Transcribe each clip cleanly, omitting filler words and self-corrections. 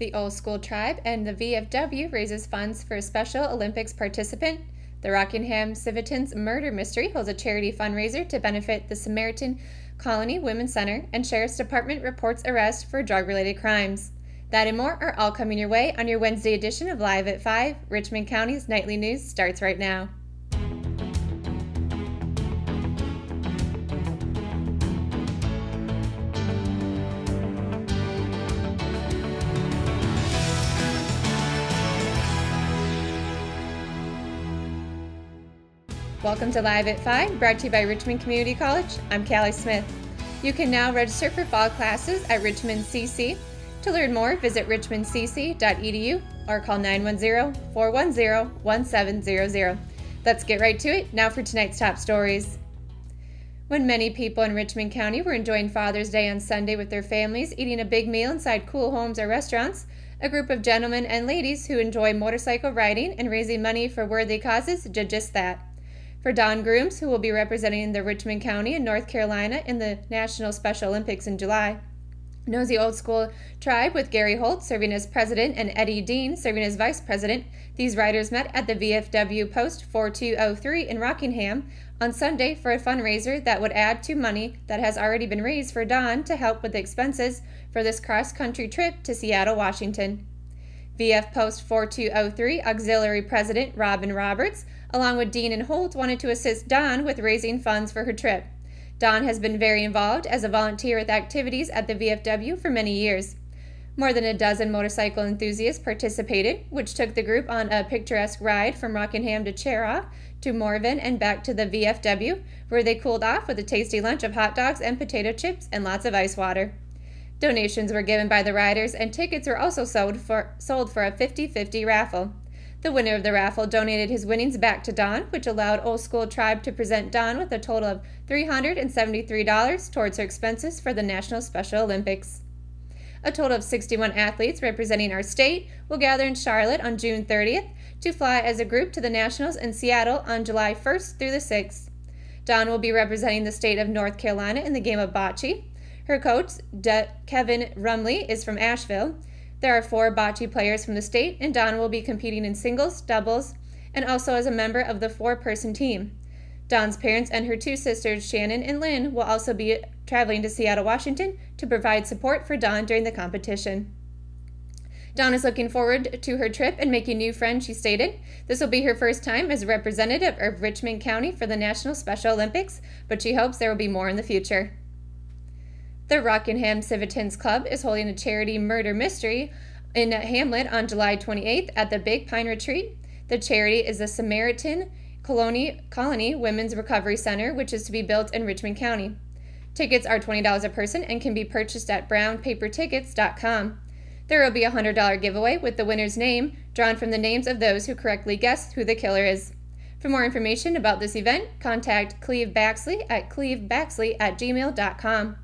The Old School Tribe and the VFW raises funds for a Special Olympics participant. The Rockingham Civitans Murder Mystery holds a charity fundraiser to benefit the Samaritan Colony Women's Center, and Sheriff's Department reports arrest for drug-related crimes. That and more are all coming your way on your Wednesday edition of Live at 5. Richmond County's nightly news starts right now. Welcome to Live at 5, brought to you by Richmond Community College. I'm Callie Smith. You can now register for fall classes at Richmond CC. To learn more, visit richmondcc.edu or call 910-410-1700. Let's get right to it. Now for tonight's top stories. When many people in Richmond County were enjoying Father's Day on Sunday with their families, eating a big meal inside cool homes or restaurants, a group of gentlemen and ladies who enjoy motorcycle riding and raising money for worthy causes did just that. For Don Grooms, who will be representing the Richmond County in North Carolina in the National Special Olympics in July. Nosy Old School Tribe with Gary Holt serving as president and Eddie Dean serving as vice president. These riders met at the VFW Post 4203 in Rockingham on Sunday for a fundraiser that would add to money that has already been raised for Don to help with the expenses for this cross-country trip to Seattle, Washington. VF Post 4203 Auxiliary President Robin Roberts, along with Dean and Holt, wanted to assist Dawn with raising funds for her trip. Dawn has been very involved as a volunteer with activities at the VFW for many years. More than a dozen motorcycle enthusiasts participated, which took the group on a picturesque ride from Rockingham to Cheraw to Morven and back to the VFW, where they cooled off with a tasty lunch of hot dogs and potato chips and lots of ice water. Donations were given by the riders, and tickets were also sold for a 50-50 raffle. The winner of the raffle donated his winnings back to Don, which allowed Old School Tribe to present Don with a total of $373 towards her expenses for the National Special Olympics. A total of 61 athletes representing our state will gather in Charlotte on June 30th to fly as a group to the Nationals in Seattle on July 1st through the 6th. Don will be representing the state of North Carolina in the game of bocce. Her coach, Kevin Rumley, is from Asheville. There are 4 bocce players from the state, and Dawn will be competing in singles, doubles, and also as a member of the 4-person team. Dawn's parents and her 2 sisters, Shannon and Lynn, will also be traveling to Seattle, Washington to provide support for Dawn during the competition. Dawn is looking forward to her trip and making new friends, she stated. This will be her first time as a representative of Richmond County for the National Special Olympics, but she hopes there will be more in the future. The Rockingham Civitans Club is holding a charity murder mystery in Hamlet on July 28th at the Big Pine Retreat. The charity is the Samaritan Colony Women's Recovery Center, which is to be built in Richmond County. Tickets are $20 a person and can be purchased at brownpapertickets.com. There will be a $100 giveaway with the winner's name drawn from the names of those who correctly guessed who the killer is. For more information about this event, contact Cleve Baxley at clevebaxley@gmail.com.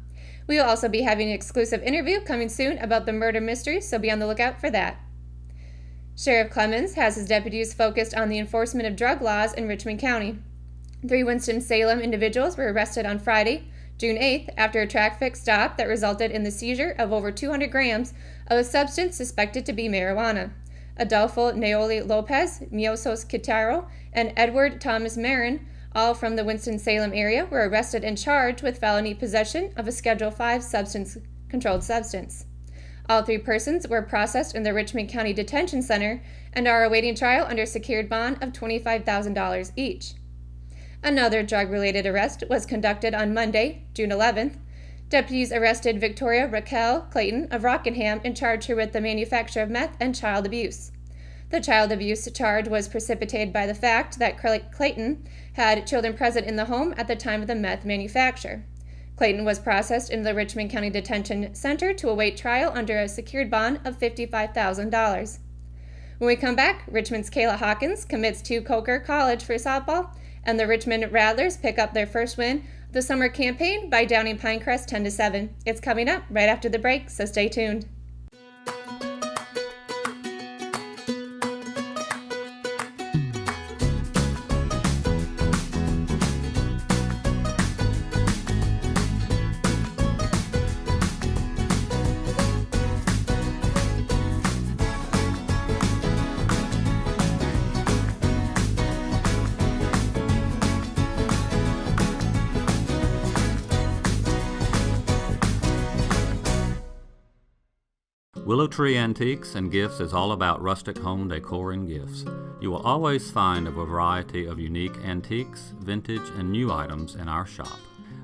We will also be having an exclusive interview coming soon about the murder mystery, so be on the lookout for that. Sheriff Clemens has his deputies focused on the enforcement of drug laws in Richmond County. 3 Winston-Salem individuals were arrested on Friday, June 8th, after a traffic stop that resulted in the seizure of over 200 grams of a substance suspected to be marijuana. Adolfo Neoli Lopez, Miosos Quintero, and Edward Thomas Marin, all from the Winston-Salem area, were arrested and charged with felony possession of a Schedule 5 controlled substance. All 3 persons were processed in the Richmond County Detention Center and are awaiting trial under secured bond of $25,000 each. Another drug-related arrest was conducted on Monday, June 11th. Deputies arrested Victoria Raquel Clayton of Rockingham and charged her with the manufacture of meth and child abuse. The child abuse charge was precipitated by the fact that Clayton had children present in the home at the time of the meth manufacture. Clayton was processed in the Richmond County Detention Center to await trial under a secured bond of $55,000. When we come back, Richmond's Kayla Hawkins commits to Coker College for softball, and the Richmond Rattlers pick up their first win of the summer campaign by downing Pinecrest 10-7. It's coming up right after the break, so stay tuned. Willow Tree Antiques and Gifts is all about rustic home decor and gifts. You will always find a variety of unique antiques, vintage, and new items in our shop.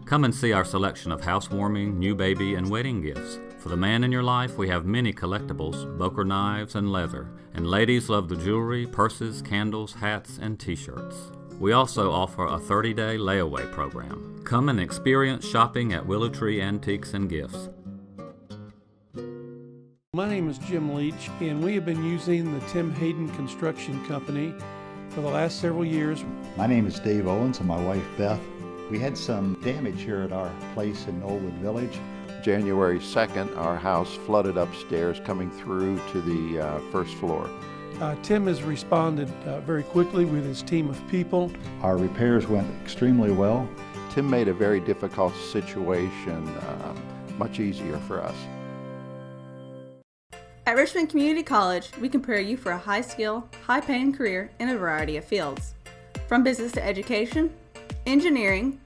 Come and see our selection of housewarming, new baby, and wedding gifts. For the man in your life, we have many collectibles, Boker knives, and leather. And ladies love the jewelry, purses, candles, hats, and t-shirts. We also offer a 30-day layaway program. Come and experience shopping at Willow Tree Antiques and Gifts. My name is Jim Leach, and we have been using the Tim Hayden Construction Company for the last several years. My name is Dave Owens and my wife Beth. We had some damage here at our place in Knollwood Village. January 2nd, our house flooded upstairs coming through to the first floor. Tim has responded very quickly with his team of people. Our repairs went extremely well. Tim made a very difficult situation much easier for us. At Richmond Community College, we can prepare you for a high-skill, high-paying career in a variety of fields. From business to education, engineering,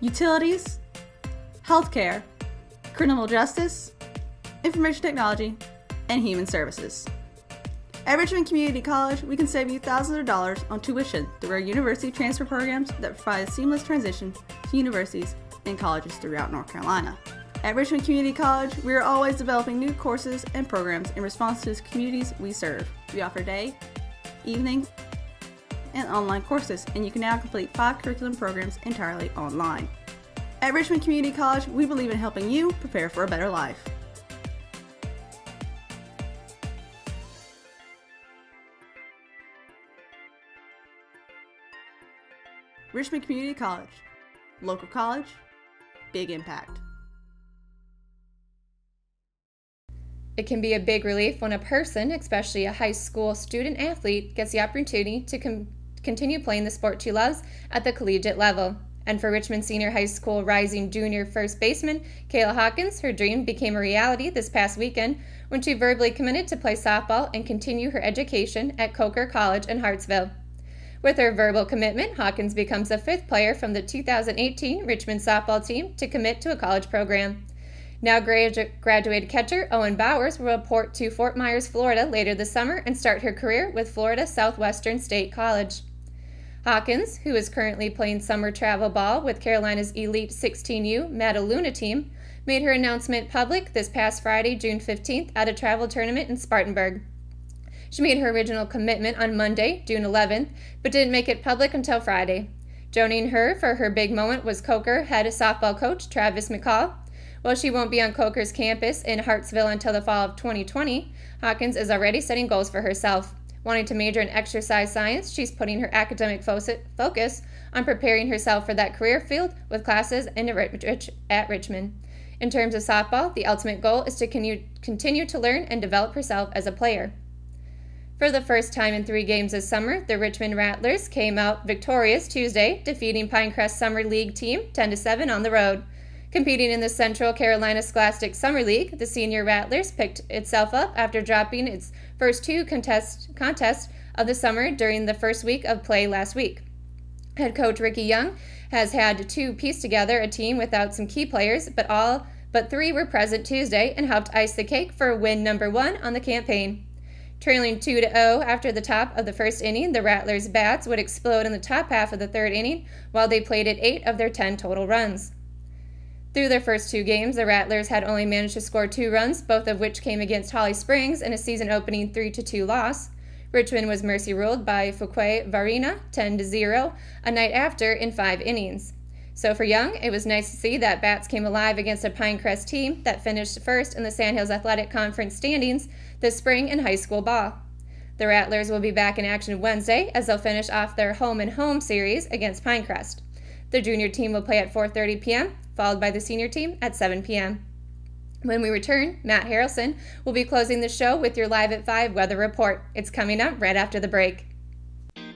utilities, healthcare, criminal justice, information technology, and human services. At Richmond Community College, we can save you thousands of dollars on tuition through our university transfer programs that provide a seamless transition to universities and colleges throughout North Carolina. At Richmond Community College, we are always developing new courses and programs in response to the communities we serve. We offer day, evening, and online courses, and you can now complete 5 curriculum programs entirely online. At Richmond Community College, we believe in helping you prepare for a better life. Richmond Community College. Local college, big impact. It can be a big relief when a person, especially a high school student athlete, gets the opportunity to continue playing the sport she loves at the collegiate level. And for Richmond Senior High School rising junior first baseman Kayla Hawkins, her dream became a reality this past weekend when she verbally committed to play softball and continue her education at Coker College in Hartsville. With her verbal commitment, Hawkins becomes the 5th player from the 2018 Richmond softball team to commit to a college program. Now graduated catcher Owen Bowers will report to Fort Myers, Florida later this summer and start her career with Florida Southwestern State College. Hawkins, who is currently playing summer travel ball with Carolina's Elite 16U Metaluna team, made her announcement public this past Friday, June 15th, at a travel tournament in Spartanburg. She made her original commitment on Monday, June 11th, but didn't make it public until Friday. Joining her for her big moment was Coker head softball coach Travis McCall. While she won't be on Coker's campus in Hartsville until the fall of 2020, Hawkins is already setting goals for herself. Wanting to major in exercise science, she's putting her academic focus on preparing herself for that career field with classes at Richmond. In terms of softball, the ultimate goal is to continue to learn and develop herself as a player. For the first time in 3 games this summer, the Richmond Rattlers came out victorious Tuesday, defeating Pinecrest Summer League team 10-7 on the road. Competing in the Central Carolina Scholastic Summer League, the Senior Rattlers picked itself up after dropping its first 2 contests of the summer during the first week of play last week. Head coach Ricky Young has had to piece together a team without some key players, but 3 were present Tuesday and helped ice the cake for win number 1 on the campaign. Trailing 2-0 after the top of the first inning, the Rattlers' bats would explode in the top half of the 3rd inning while they plated 8 of their 10 total runs. Through their first 2 games, the Rattlers had only managed to score 2 runs, both of which came against Holly Springs in a season-opening 3-2 loss. Richmond was mercy ruled by Fuquay Varina 10-0 a night after in 5 innings. So for Young, it was nice to see that bats came alive against a Pinecrest team that finished first in the Sandhills Athletic Conference standings this spring in high school ball. The Rattlers will be back in action Wednesday as they'll finish off their home-and-home series against Pinecrest. The junior team will play at 4:30 p.m., followed by the senior team at 7 p.m. When we return, Matt Harrelson will be closing the show with your Live at 5 weather report. It's coming up right after the break.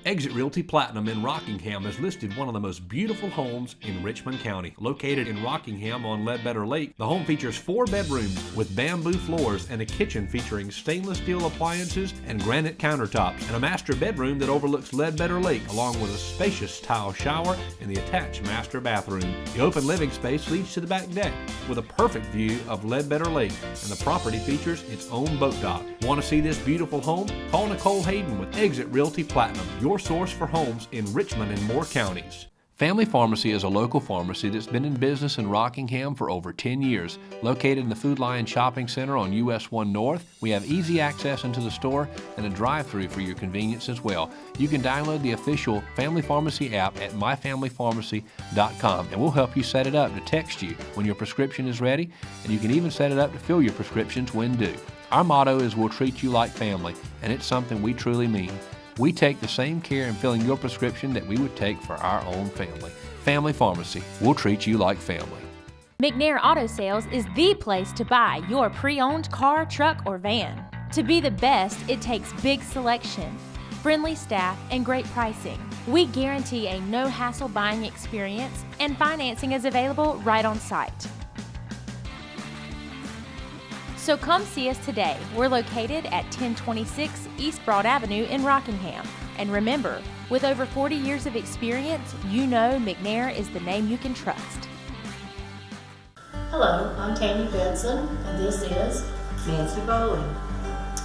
Exit Realty Platinum in Rockingham has listed one of the most beautiful homes in Richmond County. Located in Rockingham on Ledbetter Lake, the home features 4 bedrooms with bamboo floors and a kitchen featuring stainless steel appliances and granite countertops, and a master bedroom that overlooks Ledbetter Lake, along with a spacious tile shower and the attached master bathroom. The open living space leads to the back deck with a perfect view of Ledbetter Lake, and the property features its own boat dock. Want to see this beautiful home? Call Nicole Hayden with Exit Realty Platinum, your source for homes in Richmond and Moore counties. Family Pharmacy is a local pharmacy that's been in business in Rockingham for over 10 years. Located in the Food Lion Shopping Center on US 1 North, we have easy access into the store and a drive-thru for your convenience as well. You can download the official Family Pharmacy app at myfamilypharmacy.com, and we'll help you set it up to text you when your prescription is ready, and you can even set it up to fill your prescriptions when due. Our motto is we'll treat you like family, and it's something we truly mean. We take the same care in filling your prescription that we would take for our own family. Family Pharmacy, we'll treat you like family. McNair Auto Sales is the place to buy your pre-owned car, truck, or van. To be the best, it takes big selection, friendly staff, and great pricing. We guarantee a no-hassle buying experience, and financing is available right on site. So come see us today. We're located at 1026 East Broad Avenue in Rockingham. And remember, with over 40 years of experience, you know McNair is the name you can trust. Hello, I'm Tammy Benson, and this is Nancy Bowling.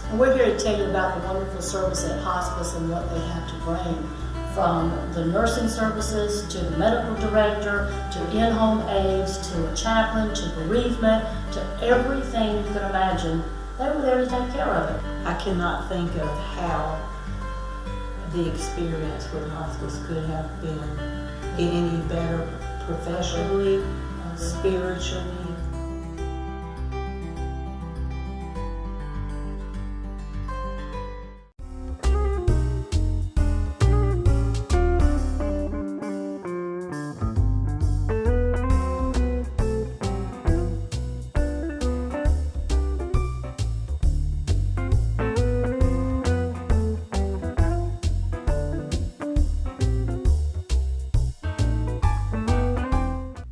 And we're here to tell you about the wonderful service at hospice and what they have to bring. From the nursing services to the medical director to in-home aides to a chaplain to bereavement to everything you can imagine, they were there to take care of it. I cannot think of how the experience with hospice could have been any better professionally, spiritually.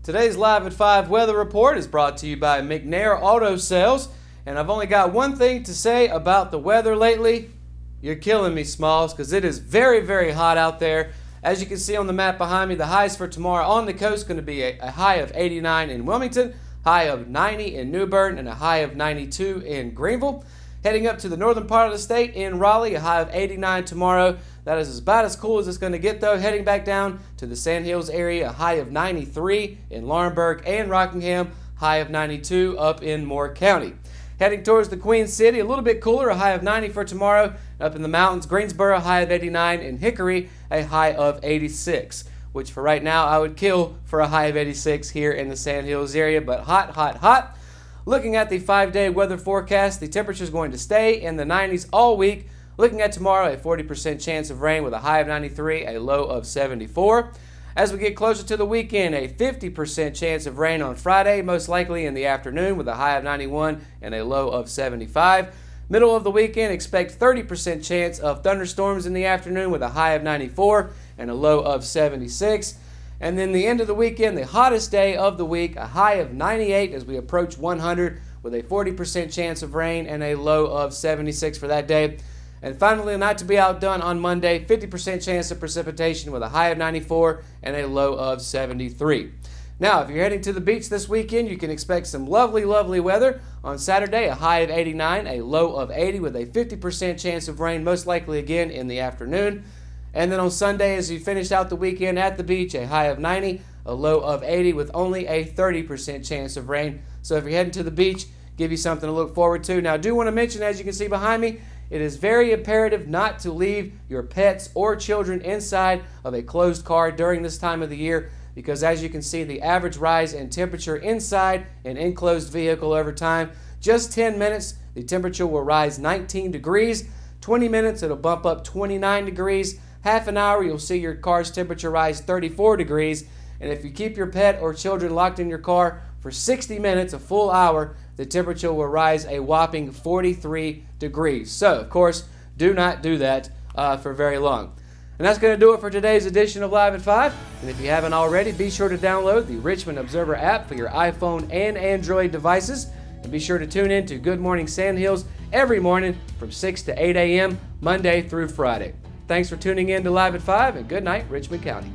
Today's Live at 5 weather report is brought to you by McNair Auto Sales, and I've only got one thing to say about the weather lately. You're killing me, Smalls, because it is very, very hot out there. As you can see on the map behind me, the highs for tomorrow on the coast going to be a high of 89 in Wilmington, high of 90 in New Bern, and a high of 92 in Greenville. Heading up to the northern part of the state in Raleigh, a high of 89 tomorrow. That is about as cool as it's going to get, though. Heading back down to the Sand Hills area, a high of 93 in Laurinburg and Rockingham, high of 92 up in Moore County. Heading towards the Queen City, a little bit cooler, a high of 90 for tomorrow. Up in the mountains, Greensboro, high of 89, and Hickory, a high of 86, which for right now I would kill for a high of 86 here in the Sand Hills area, but hot, hot, hot. Looking at the 5-day weather forecast, the temperature is going to stay in the 90s all week. Looking at tomorrow, a 40% chance of rain with a high of 93, a low of 74. As we get closer to the weekend, a 50% chance of rain on Friday, most likely in the afternoon with a high of 91 and a low of 75. Middle of the weekend, expect 30% chance of thunderstorms in the afternoon with a high of 94 and a low of 76. And then the end of the weekend, the hottest day of the week, a high of 98 as we approach 100 with a 40% chance of rain and a low of 76 for that day. And finally, not to be outdone on Monday, 50% chance of precipitation with a high of 94 and a low of 73. Now, if you're heading to the beach this weekend, you can expect some lovely, lovely weather. On Saturday, a high of 89, a low of 80 with a 50% chance of rain, most likely again in the afternoon. And then on Sunday, as you finish out the weekend at the beach, a high of 90, a low of 80 with only a 30% chance of rain. So if you're heading to the beach, give you something to look forward to. Now, I do want to mention, as you can see behind me, it is very imperative not to leave your pets or children inside of a closed car during this time of the year, because as you can see, the average rise in temperature inside an enclosed vehicle over time, just 10 minutes, the temperature will rise 19 degrees. 20 minutes, it'll bump up 29 degrees. Half an hour, you'll see your car's temperature rise 34 degrees. And if you keep your pet or children locked in your car for 60 minutes, a full hour, the temperature will rise a whopping 43 degrees. So, of course, do not do that for very long. And that's going to do it for today's edition of Live at 5. And if you haven't already, be sure to download the Richmond Observer app for your iPhone and Android devices. And be sure to tune in to Good Morning Sandhills every morning from 6 to 8 a.m., Monday through Friday. Thanks for tuning in to Live at 5, and good night, Richmond County.